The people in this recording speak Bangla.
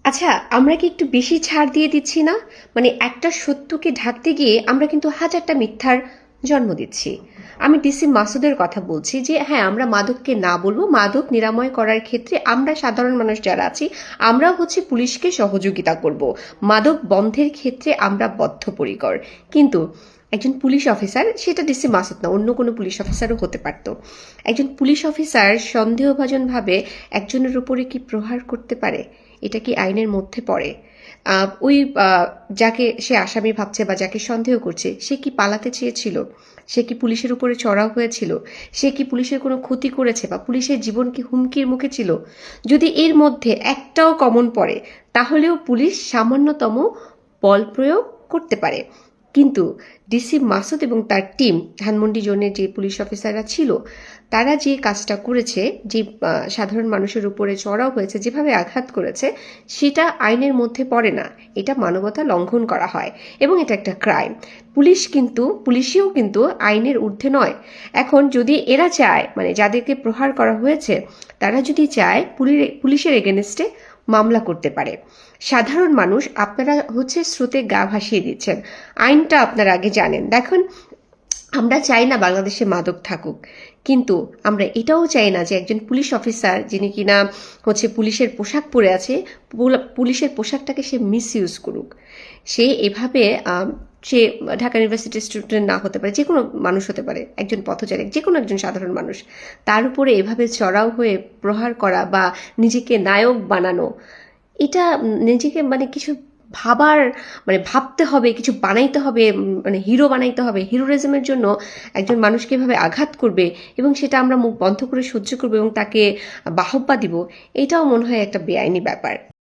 আচ্ছা, আমরা কি একটু বেশি ছাড় দিয়ে দিচ্ছি না? মানে একটা সত্যকে ঢাকতে গিয়ে আমরা কিন্তু হাজারটা মিথ্যার জন্ম দিচ্ছি। আমি ডিসি মাসুদের কথা বলছি যে হ্যাঁ, আমরা মাদককে না বলবো, মাদক নিরাময় করার ক্ষেত্রে আমরা সাধারণ মানুষ যারা আছি আমরাও হচ্ছে পুলিশকে সহযোগিতা করব। মাদক বন্ধের ক্ষেত্রে আমরা বদ্ধপরিকর। কিন্তু একজন পুলিশ অফিসার, সেটা ডিসি মাসুদ না, অন্য কোনো পুলিশ অফিসারও হতে পারত। একজন পুলিশ অফিসার সন্দেহভাজনভাবে একজনের উপরে কি প্রহার করতে পারে? এটা কি আইনের মধ্যে পড়ে? ওই যাকে সে আসামি ভাবছে বা যাকে সন্দেহ করছে, সে কি পালাতে চেয়েছিল? সে কি পুলিশের উপরে চড়াও হয়েছিল? সে কি পুলিশের কোনো ক্ষতি করেছে বা পুলিশের জীবন কি হুমকির মুখে ছিল? যদি এর মধ্যে একটাও কমন পড়ে, তাহলেও পুলিশ সামান্যতম বল প্রয়োগ করতে পারে। কিন্তু ডিসি মাসুদ এবং তার টিম, ধানমন্ডি জোনের যে পুলিশ অফিসাররা ছিল, তারা যে কাজটা করেছে, যে সাধারণ মানুষের উপরে চড়াও হয়েছে, যেভাবে আঘাত করেছে, সেটা আইনের মধ্যে পড়ে না। এটা মানবতা লঙ্ঘন করা হয় এবং এটা একটা ক্রাইম। পুলিশেও কিন্তু আইনের ঊর্ধ্বে নয়। এখন যদি এরা চায়, মানে যাদেরকে প্রহার করা হয়েছে, তারা যদি চায় পুলিশের এগেনস্টে মামলা করতে পারে। সাধারণ মানুষ, আপনারা হচ্ছে স্রোতে গা ভাসিয়ে দিচ্ছেন। আইনটা আপনারা আগে জানেন। দেখুন, আমরা চাই না বাংলাদেশে মাদক থাকুক, কিন্তু আমরা এটাও চাই না যে একজন পুলিশ অফিসার, যিনি কিনা হচ্ছে পুলিশের পোশাক পরে আছে, পুলিশের পোশাকটাকে সে মিসইউজ করুক। সে এভাবে সে ঢাকা ইউনিভার্সিটির স্টুডেন্ট না হতে পারে, যে কোনো মানুষ হতে পারে, একজন পথচারী, যে কোনো একজন সাধারণ মানুষ, তার উপরে এভাবে চড়াও হয়ে প্রহার করা বা নিজেকে নায়ক বানানো, এটা নিজেকে মানে কিছু ভাবার, মানে ভাবতে হবে, কিছু বানাইতে হবে, মানে হিরো বানাইতে হবে। হিরোরিজমের জন্য একজন মানুষকে এভাবে আঘাত করবে এবং সেটা আমরা মুখ বন্ধ করে সহ্য করবো এবং তাকে বাহবা দিব, এটাও মনে হয় একটা বেআইনি ব্যাপার।